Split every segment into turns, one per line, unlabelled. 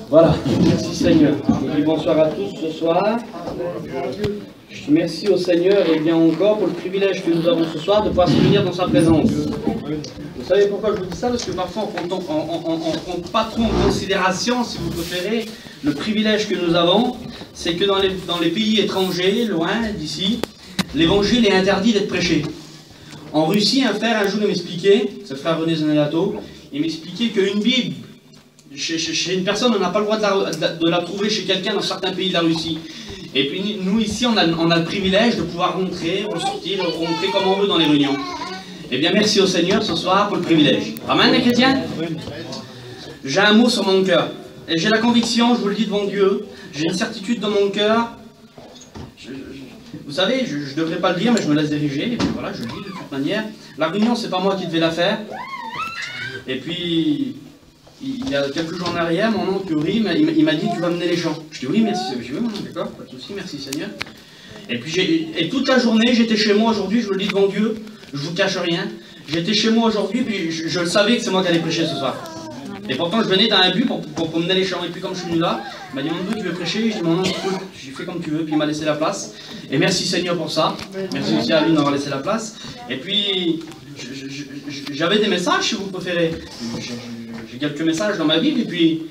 Voilà, merci Seigneur. Je dis bonsoir à tous ce soir. Je dis merci au Seigneur et bien encore pour le privilège que nous avons ce soir de pouvoir se réunir dans sa présence. Vous savez pourquoi je vous dis ça? Parce que parfois on ne prend pas trop en considération, si vous préférez, le privilège que nous avons. C'est que dans les pays étrangers, loin d'ici, l'évangile est interdit d'être prêché. En Russie, un frère un jour m'expliquait, c'est le frère René Zanelato, il m'expliquait qu'une Bible, chez une personne, on n'a pas le droit de la trouver chez quelqu'un dans certains pays de la Russie. Et puis nous ici, on a le privilège de pouvoir rentrer, ressortir, rentrer comme on veut dans les réunions. Eh bien merci au Seigneur ce soir pour le privilège. Amen les chrétiens. J'ai un mot sur mon cœur. Et j'ai la conviction, je vous le dis devant Dieu, j'ai une certitude dans mon cœur. Vous savez, je ne devrais pas le dire, mais je me laisse diriger. Et puis voilà, je le dis de toute manière. La réunion, c'est pas moi qui devais la faire. Et puis, il y a quelques jours en arrière, mon oncle Uri, il m'a dit, tu vas mener les chants. Je dis, oui, merci. Je dis, oui, d'accord, pas de souci, merci Seigneur. Et puis, toute la journée, j'étais chez moi aujourd'hui, je vous le dis devant Dieu, je vous cache rien. J'étais chez moi aujourd'hui, puis je le savais que c'est moi qui allais prêcher ce soir. Et pourtant, je venais dans un but pour mener les chants. Et puis, comme je suis venu là, il m'a dit, mon Dieu, tu veux prêcher? Je dis, mon oncle, j'ai fait comme tu veux, puis il m'a laissé la place. Et merci Seigneur pour ça. Merci aussi à lui d'avoir laissé la place. Et puis, j'avais des messages, si vous préférez. J'ai quelques messages dans ma Bible, et puis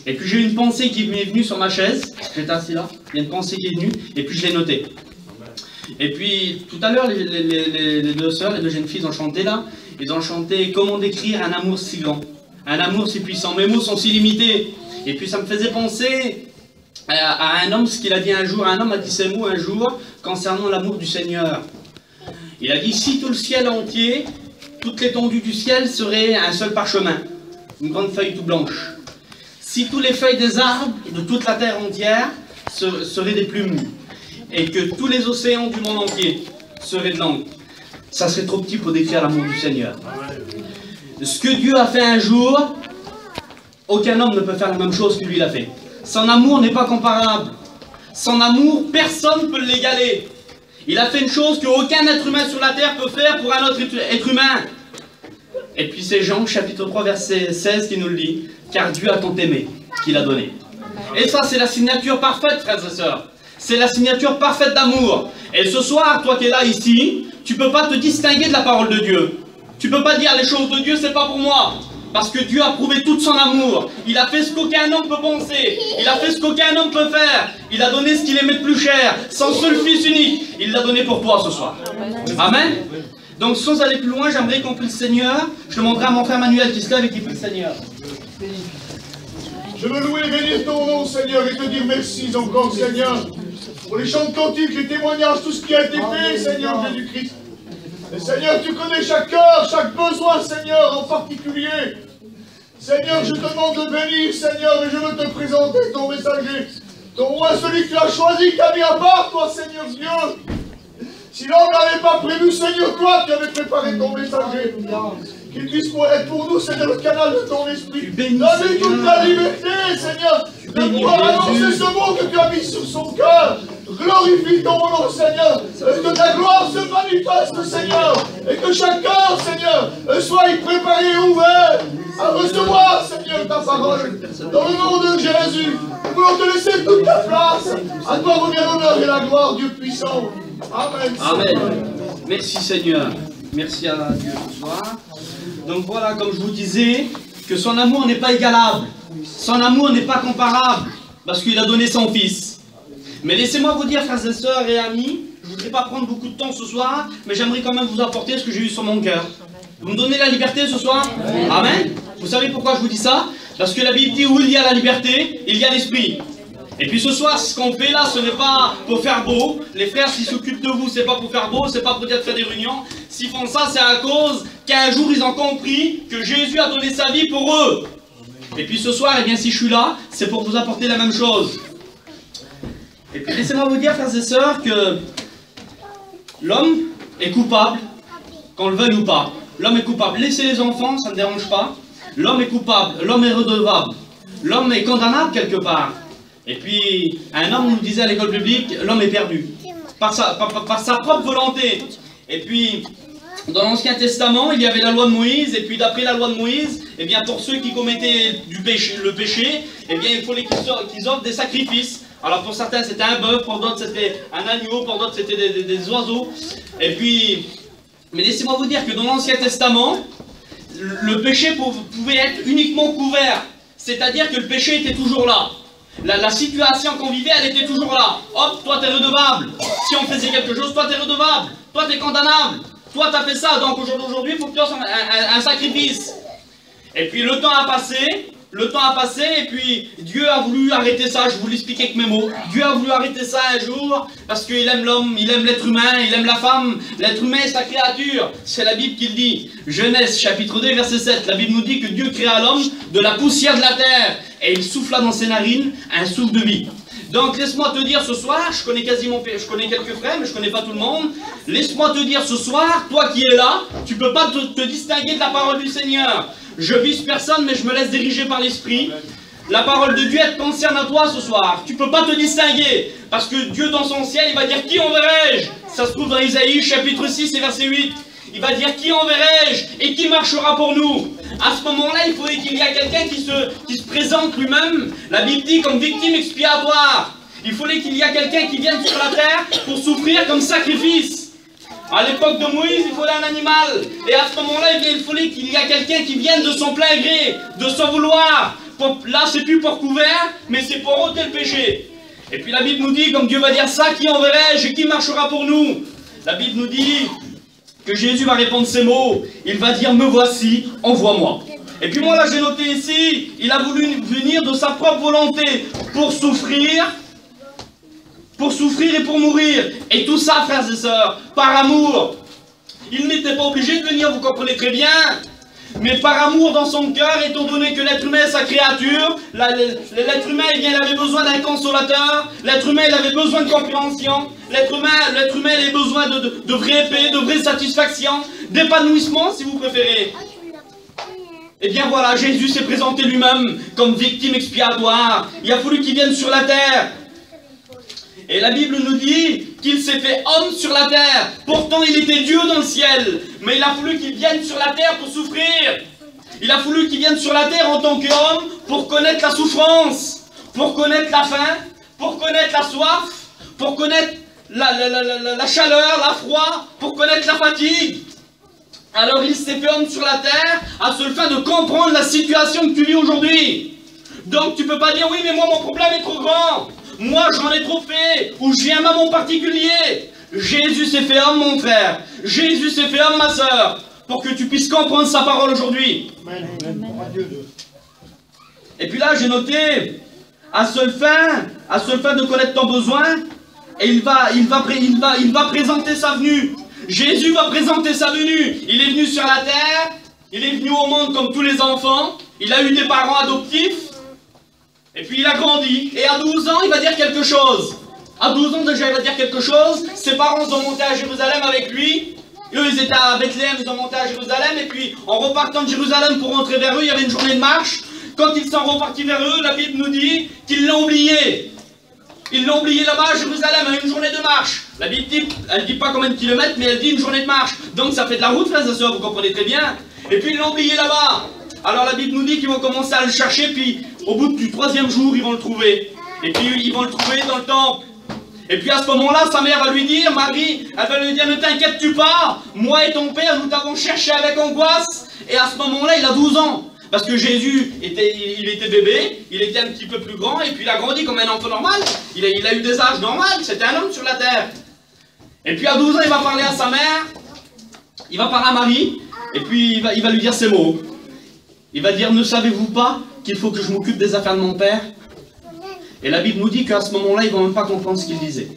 j'ai eu une pensée qui m'est venue sur ma chaise. J'étais assis là, il y a une pensée qui est venue, et puis je l'ai notée. Et puis, tout à l'heure, les deux sœurs, les deux jeunes filles ont chanté là. Ils ont chanté « Comment décrire un amour si grand, un amour si puissant ?» Mes mots sont si limités. Et puis ça me faisait penser à un homme, ce qu'il a dit un jour. Un homme a dit ces mots un jour concernant l'amour du Seigneur. Il a dit « Si tout le ciel entier, toute l'étendue du ciel serait un seul parchemin, une grande feuille toute blanche. Si toutes les feuilles des arbres de toute la terre entière seraient des plumes, et que tous les océans du monde entier seraient de l'encre, ça serait trop petit pour décrire l'amour du Seigneur. Ce que Dieu a fait un jour, aucun homme ne peut faire la même chose que lui l'a fait. Son amour n'est pas comparable. Son amour, personne ne peut l'égaler. Il a fait une chose qu'aucun être humain sur la terre peut faire pour un autre être humain. Et puis c'est Jean, chapitre 3, verset 16 qui nous le dit. Car Dieu a tant aimé qu'il a donné. Et ça, c'est la signature parfaite, frères et sœurs. C'est la signature parfaite d'amour. Et ce soir, toi qui es là ici, tu ne peux pas te distinguer de la parole de Dieu. Tu ne peux pas dire les choses de Dieu, c'est pas pour moi. Parce que Dieu a prouvé tout son amour. Il a fait ce qu'aucun homme peut penser. Il a fait ce qu'aucun homme peut faire. Il a donné ce qu'il aimait de plus cher. Son seul fils unique. Il l'a donné pour toi ce soir. Amen. Donc sans aller plus loin, j'aimerais qu'on prie le Seigneur. Je demanderai à mon frère Manuel qui se lève et qui prie le Seigneur.
Je veux louer et bénir ton nom, Seigneur, et te dire merci encore, Seigneur, pour les chants de cantiques, les témoignages, tout ce qui a été fait, Seigneur Jésus-Christ. Et Seigneur, tu connais chaque cœur, chaque besoin, Seigneur, en particulier. Seigneur, je te demande de bénir, Seigneur, et je veux te présenter ton messager, ton roi, celui que tu as choisi, qui a mis à part, toi, Seigneur Dieu. Si l'homme n'avait pas prévu, Seigneur, toi, tu avais préparé ton messager. Qu'il puisse être pour nous, Seigneur, le canal de ton esprit. Donne-lui toute la liberté, Seigneur, de pouvoir annoncer ce mot que tu as mis sur son cœur. Glorifie ton nom, Seigneur, que ta gloire se manifeste, Seigneur, et que chaque cœur, Seigneur, soit préparé et ouvert à recevoir, Seigneur, ta parole. Dans le nom de Jésus, nous voulons te laisser toute ta place. À toi revient l'honneur et la gloire, Dieu puissant. Amen.
Amen. Merci Seigneur. Merci à Dieu ce soir. Donc voilà, comme je vous disais, que son amour n'est pas égalable. Son amour n'est pas comparable. Parce qu'il a donné son fils. Mais laissez-moi vous dire, frères et sœurs et amis, je ne voudrais pas prendre beaucoup de temps ce soir, mais j'aimerais quand même vous apporter ce que j'ai eu sur mon cœur. Vous me donnez la liberté ce soir? Amen. Vous savez pourquoi je vous dis ça? Parce que la Bible dit où il y a la liberté, il y a l'esprit. Et puis ce soir, ce qu'on fait là, ce n'est pas pour faire beau. Les frères, s'ils s'occupent de vous, c'est pas pour faire beau, c'est pas pour dire de faire des réunions. S'ils font ça, c'est à cause qu'un jour, ils ont compris que Jésus a donné sa vie pour eux. Et puis ce soir, eh bien, si je suis là, c'est pour vous apporter la même chose. Et puis laissez-moi vous dire, frères et sœurs, que l'homme est coupable, qu'on le veuille ou pas. L'homme est coupable. Laissez les enfants, ça ne me dérange pas. L'homme est coupable, l'homme est redevable. L'homme est condamnable quelque part. Et puis, un homme nous disait à l'école publique, l'homme est perdu. Par sa propre volonté. Et puis, dans l'Ancien Testament, il y avait la loi de Moïse, et puis d'après la loi de Moïse, eh bien pour ceux qui commettaient le péché, eh bien il fallait qu'ils offrent des sacrifices. Alors pour certains c'était un bœuf, pour d'autres c'était un agneau, pour d'autres c'était des oiseaux. Et puis, mais laissez-moi vous dire que dans l'Ancien Testament, le péché pouvait être uniquement couvert. C'est-à-dire que le péché était toujours là. La situation qu'on vivait, elle était toujours là. Hop, toi t'es redevable. Si on faisait quelque chose, toi t'es redevable. Toi t'es condamnable. Toi t'as fait ça, donc aujourd'hui il faut que tu fasses un sacrifice. Et puis le temps a passé, et puis Dieu a voulu arrêter ça, je vous l'explique avec mes mots. Dieu a voulu arrêter ça un jour, parce qu'il aime l'homme, il aime l'être humain, il aime la femme. L'être humain est sa créature, c'est la Bible qui le dit. Genèse chapitre 2 verset 7, la Bible nous dit que Dieu créa l'homme de la poussière de la terre, et il souffla dans ses narines un souffle de vie. Donc laisse-moi te dire ce soir, je connais quelques frères, mais je connais pas tout le monde. Laisse-moi te dire ce soir, toi qui es là, tu peux pas te distinguer de la parole du Seigneur. Je vise personne, mais je me laisse diriger par l'Esprit. La parole de Dieu, elle te concerne à toi ce soir. Tu peux pas te distinguer, parce que Dieu dans son ciel, il va dire qui enverrai-je? Ça se trouve dans Isaïe chapitre 6 et verset 8. Il va dire qui enverrai-je et qui marchera pour nous. À ce moment-là, il faudrait qu'il y ait quelqu'un qui se présente lui-même, la Bible dit, comme victime expiatoire. Il fallait qu'il y ait quelqu'un qui vienne sur la terre pour souffrir comme sacrifice. À l'époque de Moïse, il fallait un animal. Et à ce moment-là, il fallait qu'il y ait quelqu'un qui vienne de son plein gré, de son vouloir. Là, c'est plus pour couvert, mais c'est pour ôter le péché. Et puis la Bible nous dit, comme Dieu va dire ça, qui enverrai-je et qui marchera pour nous? La Bible nous dit que Jésus va répondre ces mots. Il va dire, me voici, envoie-moi. Et puis moi là j'ai noté ici, il a voulu venir de sa propre volonté pour souffrir et pour mourir. Et tout ça, frères et sœurs, par amour. Il n'était pas obligé de venir, vous comprenez très bien. Mais par amour dans son cœur, étant donné que l'être humain est sa créature, l'être humain, eh bien, il avait besoin d'un consolateur, l'être humain, il avait besoin de compréhension, l'être humain, il avait besoin de vraie paix, de vraie satisfaction, d'épanouissement, si vous préférez. Et bien voilà, Jésus s'est présenté lui-même comme victime expiatoire. Il a fallu qu'il vienne sur la terre. Et la Bible nous dit qu'il s'est fait homme sur la terre. Pourtant, il était Dieu dans le ciel. Mais il a fallu qu'il vienne sur la terre pour souffrir. Il a fallu qu'il vienne sur la terre en tant qu'homme pour connaître la souffrance, pour connaître la faim, pour connaître la soif, pour connaître la chaleur, la froid, pour connaître la fatigue. Alors il s'est fait homme sur la terre à seule fin de comprendre la situation que tu vis aujourd'hui. Donc tu peux pas dire oui mais moi mon problème est trop grand. Moi j'en ai trop fait, ou j'ai un maman particulier. Jésus s'est fait homme mon frère, Jésus s'est fait homme ma soeur, pour que tu puisses comprendre sa parole aujourd'hui. Et puis là j'ai noté, à seule fin de connaître ton besoin, et il va présenter sa venue. Jésus va présenter sa venue. Il est venu sur la terre, il est venu au monde comme tous les enfants, il a eu des parents adoptifs, et puis il a grandi, et à 12 ans, il va dire quelque chose. À 12 ans déjà, il va dire quelque chose. Ses parents sont montés à Jérusalem avec lui. Eux, ils étaient à Bethléem, ils ont monté à Jérusalem, et puis en repartant de Jérusalem pour rentrer vers eux, il y avait une journée de marche. Quand ils sont repartis vers eux, la Bible nous dit qu'ils l'ont oublié. Ils l'ont oublié là-bas à Jérusalem, à une journée de marche. La Bible dit, elle dit pas combien de kilomètres, mais elle dit une journée de marche. Donc ça fait de la route, frères et sœurs, vous comprenez très bien. Et puis ils l'ont oublié là-bas. Alors la Bible nous dit qu'ils vont commencer à le chercher, puis au bout du 3e jour, ils vont le trouver. Et puis ils vont le trouver dans le temple. Et puis à ce moment-là, sa mère va lui dire, Marie, elle va lui dire, ne t'inquiète-tu pas, moi et ton père, nous t'avons cherché avec angoisse. Et à ce moment-là, il a 12 ans. Parce que Jésus, il était bébé, il était un petit peu plus grand, et puis il a grandi comme un enfant normal. Il a eu des âges normaux, c'était un homme sur la terre. Et puis à 12 ans, il va parler à sa mère, il va parler à Marie, et puis il va lui dire ces mots. Il va dire, ne savez-vous pas qu'il faut que je m'occupe des affaires de mon père? Et la Bible nous dit qu'à ce moment-là, il ne va même pas comprendre ce qu'il disait.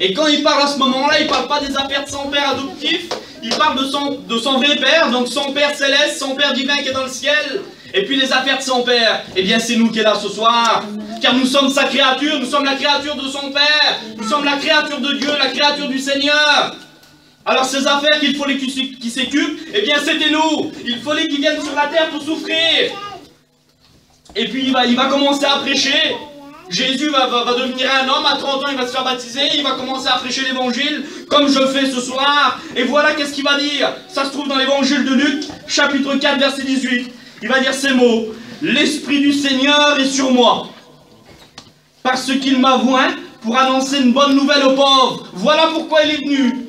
Et quand il parle à ce moment-là, il ne parle pas des affaires de son père adoptif, il parle de son vrai père, donc son père céleste, son père divin qui est dans le ciel. Et puis les affaires de son père, eh bien c'est nous qui est là ce soir. Car nous sommes sa créature, nous sommes la créature de son père, nous sommes la créature de Dieu, la créature du Seigneur. Alors ces affaires qu'il fallait qu'il s'occupe, eh bien c'était nous. Il fallait qu'il vienne sur la terre pour souffrir. Et puis il va commencer à prêcher. Jésus va devenir un homme, à 30 ans il va se faire baptiser, il va commencer à prêcher l'évangile, comme je fais ce soir. Et voilà qu'est-ce qu'il va dire. Ça se trouve dans l'évangile de Luc, chapitre 4, verset 18. Il va dire ces mots. L'Esprit du Seigneur est sur moi, parce qu'il m'a oint pour annoncer une bonne nouvelle aux pauvres. Voilà pourquoi il est venu.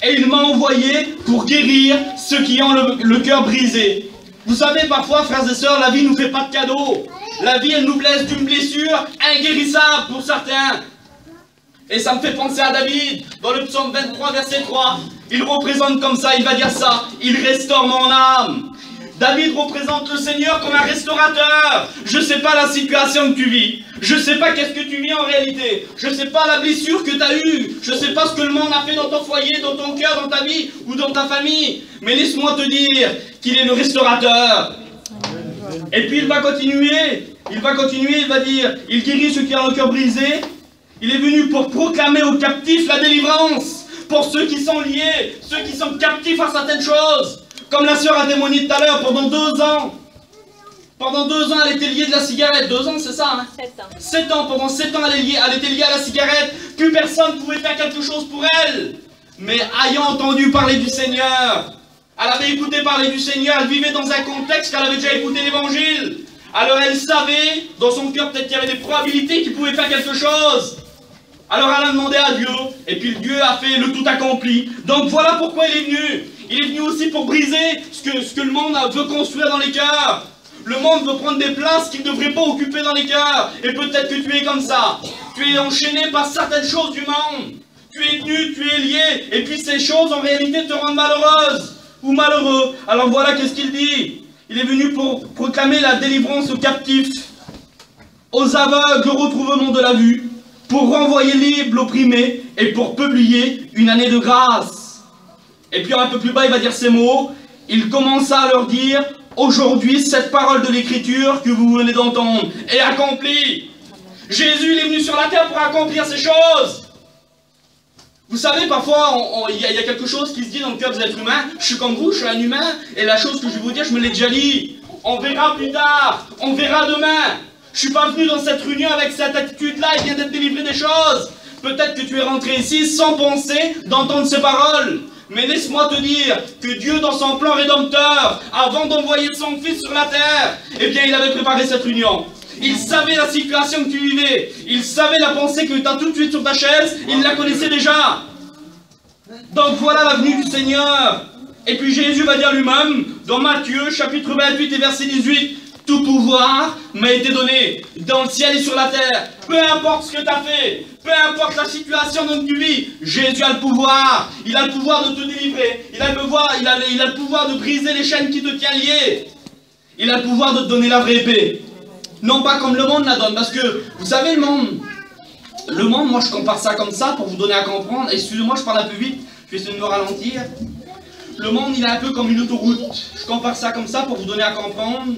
Et il m'a envoyé pour guérir ceux qui ont le cœur brisé. Vous savez, parfois, frères et sœurs, la vie ne nous fait pas de cadeaux. La vie, elle nous blesse d'une blessure inguérissable pour certains. Et ça me fait penser à David, dans le psaume 23, verset 3. Il représente comme ça, il va dire ça. Il restaure mon âme. David représente le Seigneur comme un restaurateur. Je ne sais pas la situation que tu vis. Je ne sais pas qu'est-ce que tu vis en réalité. Je ne sais pas la blessure que tu as eue. Je ne sais pas ce que le monde a fait dans ton foyer, dans ton cœur, dans ta vie ou dans ta famille. Mais laisse-moi te dire qu'il est le restaurateur. Et puis il va continuer. Il va dire, il guérit ceux qui ont le cœur brisé. Il est venu pour proclamer aux captifs la délivrance. Pour ceux qui sont liés, ceux qui sont captifs à certaines choses. Comme la sœur a témoigné tout à l'heure, pendant 2 ans. Pendant 2 ans, elle était liée de la cigarette. 2 ans, c'est ça, hein?
7 ans.
7 ans, pendant 7 ans, elle était liée à la cigarette. Plus personne ne pouvait faire quelque chose pour elle. Mais ayant entendu parler du Seigneur, elle avait écouté parler du Seigneur, elle vivait dans un contexte qu'elle avait déjà écouté l'évangile. Alors elle savait, dans son cœur, peut-être qu'il y avait des probabilités qu'il pouvait faire quelque chose. Alors elle a demandé à Dieu, et puis Dieu a fait le tout accompli. Donc voilà pourquoi il est venu. Il est venu aussi pour briser ce que le monde veut construire dans les cœurs. Le monde veut prendre des places qu'il ne devrait pas occuper dans les cœurs. Et peut-être que tu es comme ça. Tu es enchaîné par certaines choses du monde. Tu es tenu, tu es lié. Et puis ces choses, en réalité, te rendent malheureuse ou malheureux. Alors voilà qu'est-ce qu'il dit. Il est venu pour proclamer la délivrance aux captifs, aux aveugles, le recouvrement de la vue, pour renvoyer libre l'opprimé et pour publier une année de grâce. Et puis un peu plus bas, il va dire ces mots. Il commença à leur dire, aujourd'hui, cette parole de l'Écriture que vous venez d'entendre est accomplie. Jésus, il est venu sur la terre pour accomplir ces choses. Vous savez, parfois, il y a quelque chose qui se dit dans le cœur des êtres humains. Je suis comme vous, je suis un humain, et la chose que je vais vous dire, je me l'ai déjà dit. On verra plus tard, on verra demain. Je suis pas venu dans cette réunion avec cette attitude-là, il vient d'être délivré des choses. Peut-être que tu es rentré ici sans penser d'entendre ces paroles. Mais laisse-moi te dire que Dieu, dans son plan rédempteur, avant d'envoyer son Fils sur la terre, eh bien, il avait préparé cette réunion. Il savait la situation que tu vivais. Il savait la pensée que tu as tout de suite sur ta chaise. Il la connaissait déjà. Donc voilà la venue du Seigneur. Et puis Jésus va dire lui-même, dans Matthieu, chapitre 28 et verset 18, « Tout pouvoir m'a été donné dans le ciel et sur la terre. » Peu importe ce que tu as fait, peu importe la situation dont tu vis, Jésus a le pouvoir. Il a le pouvoir de te délivrer. Il a le pouvoir de briser les chaînes qui te tiennent lié. Il a le pouvoir de te donner la vraie paix. Non pas comme le monde la donne, parce que, vous savez, le monde, moi je compare ça comme ça pour vous donner à comprendre. Excusez-moi, je parle un peu vite, je vais essayer de me ralentir. Le monde, il est un peu comme une autoroute. Je compare ça comme ça pour vous donner à comprendre.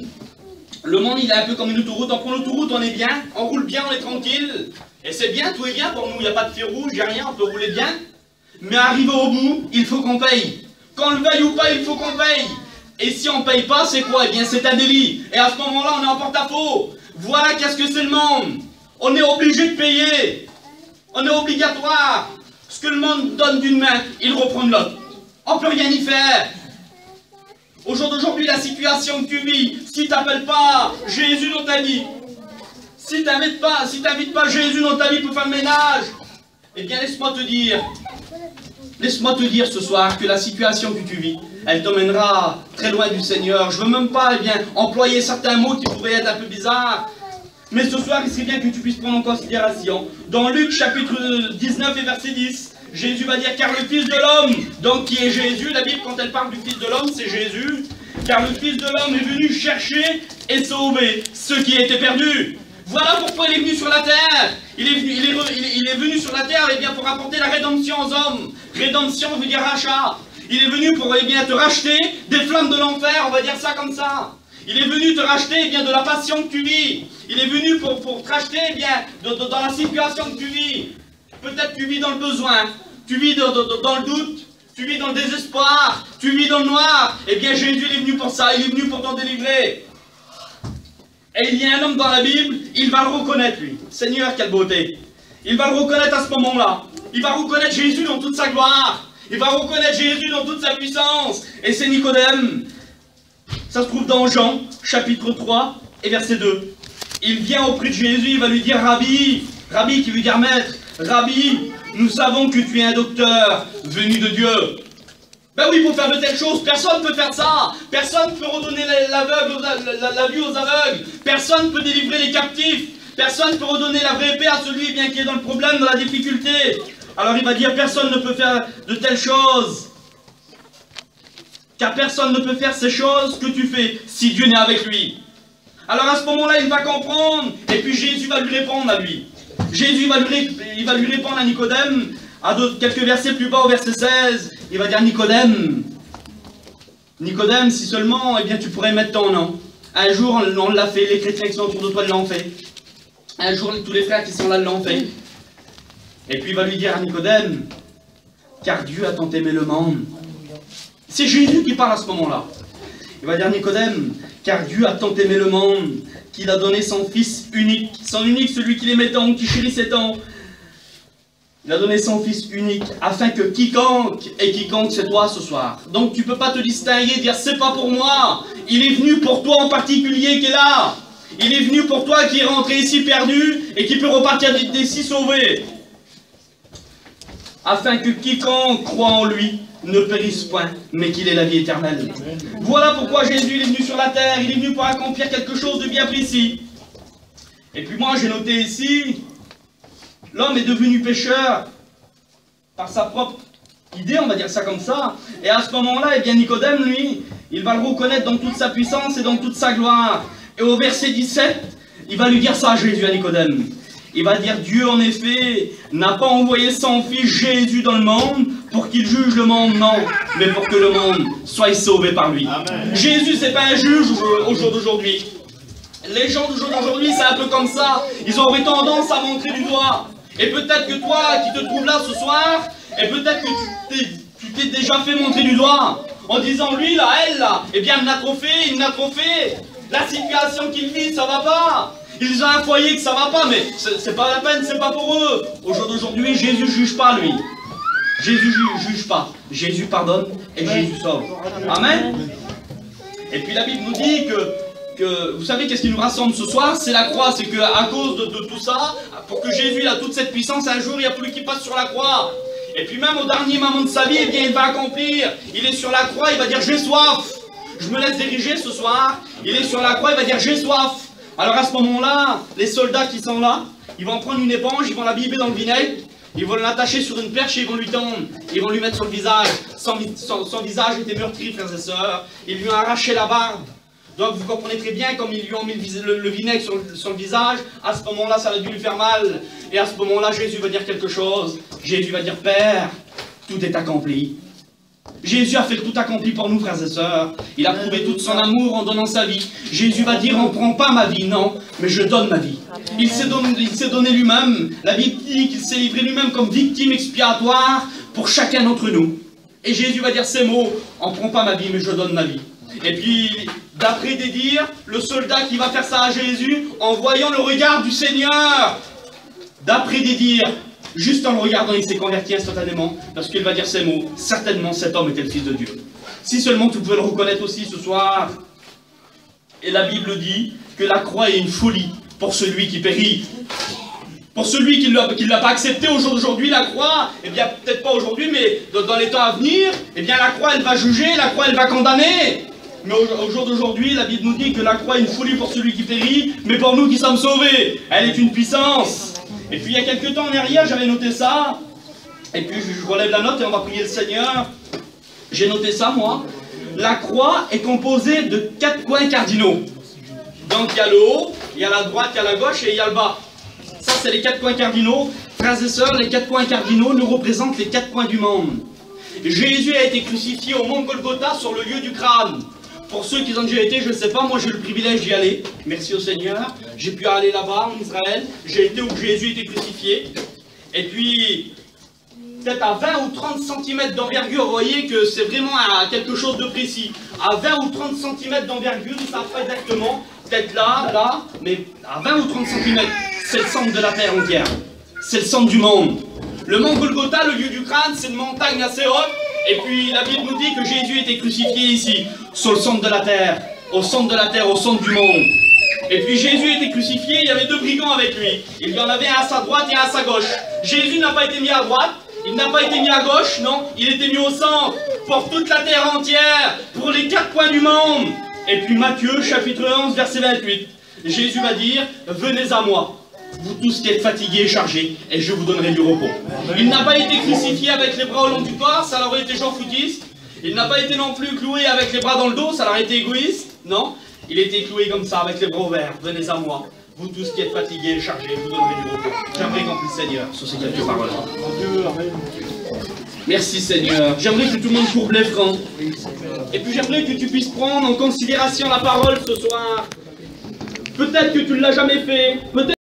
Le monde, il est un peu comme une autoroute. On prend l'autoroute, on est bien, on roule bien, on est tranquille. Et c'est bien, tout est bien pour nous, il n'y a pas de fil rouge, il n'y a rien, on peut rouler bien. Mais arrivé au bout, il faut qu'on paye. Qu'on le veuille ou pas, il faut qu'on paye. Et si on ne paye pas, c'est quoi? Eh bien, c'est un délit. Et à ce moment-là, on est en porte-à-faux. Voilà qu'est-ce que c'est le monde. On est obligé de payer. On est obligatoire. Ce que le monde donne d'une main, il reprend de l'autre. On ne peut rien y faire. Au jour d'aujourd'hui, la situation que tu vis, si tu n'appelles pas Jésus dans ta vie, si tu n'invites pas Jésus dans ta vie pour faire le ménage, eh bien, laisse-moi te dire ce soir que la situation que tu vis, elle t'emmènera très loin du Seigneur. Je ne veux même pas employer certains mots qui pourraient être un peu bizarres. Mais ce soir, il serait bien que tu puisses prendre en considération. Dans Luc chapitre 19 et verset 10, Jésus va dire, car le Fils de l'homme, donc qui est Jésus, la Bible quand elle parle du Fils de l'homme, c'est Jésus. Car le Fils de l'homme est venu chercher et sauver ceux qui étaient perdus. Voilà pourquoi il est venu sur la terre. Il est venu sur la terre bien, pour apporter la rédemption aux hommes. Rédemption veut dire rachat. Il est venu pour bien, te racheter des flammes de l'enfer, on va dire ça comme ça. Il est venu te racheter bien, de la passion que tu vis. Il est venu pour te racheter bien, dans la situation que tu vis. Peut-être tu vis dans le besoin, tu vis dans le doute, tu vis dans le désespoir, tu vis dans le noir. Eh bien Jésus il est venu pour ça, il est venu pour t'en délivrer. Et il y a un homme dans la Bible, il va le reconnaître lui. Seigneur, quelle beauté. Il va le reconnaître à ce moment-là. Il va reconnaître Jésus dans toute sa gloire. Il va reconnaître Jésus dans toute sa puissance. Et c'est Nicodème. Ça se trouve dans Jean, chapitre 3 et verset 2. Il vient auprès de Jésus, il va lui dire Rabbi, Rabbi qui veut dire maître, Rabbi, nous savons que tu es un docteur venu de Dieu. Ben oui, pour faire de telles choses, personne ne peut faire ça. Personne ne peut redonner la vue aux aveugles. Personne ne peut délivrer les captifs. Personne ne peut redonner la vraie paix à celui bien qui est dans le problème, dans la difficulté. Alors il va dire, personne ne peut faire de telles choses. Car personne ne peut faire ces choses que tu fais si Dieu n'est avec lui. Alors à ce moment-là, il va comprendre. Et puis Jésus va lui répondre à lui. Jésus il va lui répondre à Nicodème. À quelques versets plus bas, au verset 16, il va dire Nicodème, Nicodème, si seulement, eh bien, tu pourrais mettre ton nom. Un jour, on l'a fait, les chrétiens qui sont autour de toi l'ont fait. Un jour, tous les frères qui sont là l'ont fait. Et puis il va lui dire à Nicodème, car Dieu a tant aimé le monde. C'est Jésus qui parle à ce moment-là. Il va dire Nicodème, car Dieu a tant aimé le monde, qu'il a donné son Fils unique, celui qui l'aimait tant, qui chérissait tant. Il a donné son Fils unique, afin que quiconque c'est toi ce soir. Donc tu ne peux pas te distinguer, dire c'est pas pour moi. Il est venu pour toi en particulier qui est là. Il est venu pour toi qui est rentré ici perdu et qui peut repartir d'ici sauvé. Afin que quiconque croit en lui ne périsse point, mais qu'il ait la vie éternelle. Voilà pourquoi Jésus est venu sur la terre. Il est venu pour accomplir quelque chose de bien précis. Et puis moi j'ai noté ici, l'homme est devenu pécheur par sa propre idée, on va dire ça comme ça. Et à ce moment-là, eh bien Nicodème, lui, il va le reconnaître dans toute sa puissance et dans toute sa gloire. Et au verset 17, il va lui dire ça à Jésus, à Nicodème. Il va dire, Dieu en effet n'a pas envoyé son Fils Jésus dans le monde pour qu'il juge le monde, non, mais pour que le monde soit sauvé par lui. Amen. Jésus, c'est pas un juge au jour d'aujourd'hui. Les gens du jour d'aujourd'hui, c'est un peu comme ça. Ils auraient tendance à montrer du doigt. Et peut-être que toi, qui te trouves là ce soir, et peut-être que tu t'es déjà fait montrer du doigt, en disant, lui là, elle là, eh bien, il n'a trop fait, il n'a trop fait. La situation qu'il vit, ça va pas. Ils ont un foyer que ça va pas, mais c'est pas la peine, c'est pas pour eux. Au jour d'aujourd'hui, Jésus juge pas, lui. Jésus juge pas. Jésus pardonne et Jésus sauve. Amen. Et puis la Bible nous dit que vous savez qu'est-ce qui nous rassemble ce soir? C'est la croix. C'est qu'à cause de tout ça, pour que Jésus a toute cette puissance, un jour, il n'y a plus qu'il passe sur la croix. Et puis même au dernier moment de sa vie, eh bien, il va accomplir. Il est sur la croix, il va dire, j'ai soif. Je me laisse diriger ce soir. Il est sur la croix, il va dire, j'ai soif. Alors à ce moment-là, les soldats qui sont là, ils vont prendre une éponge, ils vont la biber dans le vinaigre, ils vont l'attacher sur une perche et ils vont lui tendre, ils vont lui mettre sur le visage. Son visage était meurtri, frères et sœurs. Ils lui ont arraché la barbe. Donc vous comprenez très bien, comme ils lui ont mis le vinaigre sur le visage, à ce moment-là, ça a dû lui faire mal. Et à ce moment-là, Jésus va dire quelque chose. Jésus va dire, Père, tout est accompli. Jésus a fait tout accompli pour nous, frères et sœurs. Il a prouvé tout son amour en donnant sa vie. Jésus va dire, on ne prend pas ma vie, non, mais je donne ma vie. Il s'est donné lui-même. La Bible dit qu'il s'est livré lui-même comme victime expiatoire pour chacun d'entre nous. Et Jésus va dire ces mots, on ne prend pas ma vie, mais je donne ma vie. Et puis, d'après des dires, le soldat qui va faire ça à Jésus, en voyant le regard du Seigneur, d'après des dires, juste en le regardant, il s'est converti instantanément, parce qu'il va dire ces mots, certainement cet homme était le Fils de Dieu. Si seulement tu pouvais le reconnaître aussi ce soir. Et la Bible dit que la croix est une folie pour celui qui périt. Pour celui qui ne l'a pas accepté au jour d'aujourd'hui, la croix, eh bien peut-être pas aujourd'hui, mais dans les temps à venir, eh bien la croix elle va juger, la croix elle va condamner. Mais au jour d'aujourd'hui, la Bible nous dit que la croix est une folie pour celui qui périt, mais pour nous qui sommes sauvés, elle est une puissance. Et puis il y a quelques temps en arrière, j'avais noté ça, et puis je relève la note et on va prier le Seigneur. J'ai noté ça, moi. La croix est composée de 4 coins cardinaux. Donc il y a le haut, il y a la droite, il y a la gauche et il y a le bas. Ça, c'est les 4 coins cardinaux. Frères et sœurs, les 4 coins cardinaux nous représentent les 4 coins du monde. Jésus a été crucifié au mont Golgotha sur le lieu du crâne. Pour ceux qui ont déjà été, je ne sais pas, moi j'ai eu le privilège d'y aller. Merci au Seigneur. J'ai pu aller là-bas en Israël. J'ai été où Jésus était crucifié. Et puis, peut-être à 20 ou 30 cm d'envergure, vous voyez que c'est vraiment quelque chose de précis. À 20 ou 30 cm d'envergure, ça fait exactement, peut-être là, mais à 20 ou 30 cm. C'est le centre de la terre entière. C'est le centre du monde. Le mont Golgotha, le lieu du crâne, c'est une montagne assez haute. Et puis la Bible nous dit que Jésus était crucifié ici, sur le centre de la terre. Au centre de la terre, au centre du monde. Et puis Jésus était crucifié, il y avait 2 brigands avec lui. Il y en avait un à sa droite et un à sa gauche. Jésus n'a pas été mis à droite, il n'a pas été mis à gauche, non, il était mis au centre, pour toute la terre entière, pour les 4 coins du monde. Et puis Matthieu, chapitre 11, verset 28. Jésus va dire, venez à moi, vous tous qui êtes fatigués et chargés, et je vous donnerai du repos. Il n'a pas été crucifié avec les bras au long du corps, ça aurait été genre foutiste. Il n'a pas été non plus cloué avec les bras dans le dos, ça aurait été égoïste, non. Il était cloué comme ça, avec les bras ouverts. Venez à moi, vous tous qui êtes fatigués et chargés, je vous donnerai du repos. J'aimerais qu'on puisse, Seigneur, sur ces quelques paroles. Merci, Seigneur. J'aimerais que tout le monde courbe les francs. Et puis j'aimerais que tu puisses prendre en considération la parole ce soir. Peut-être que tu ne l'as jamais fait. Peut-être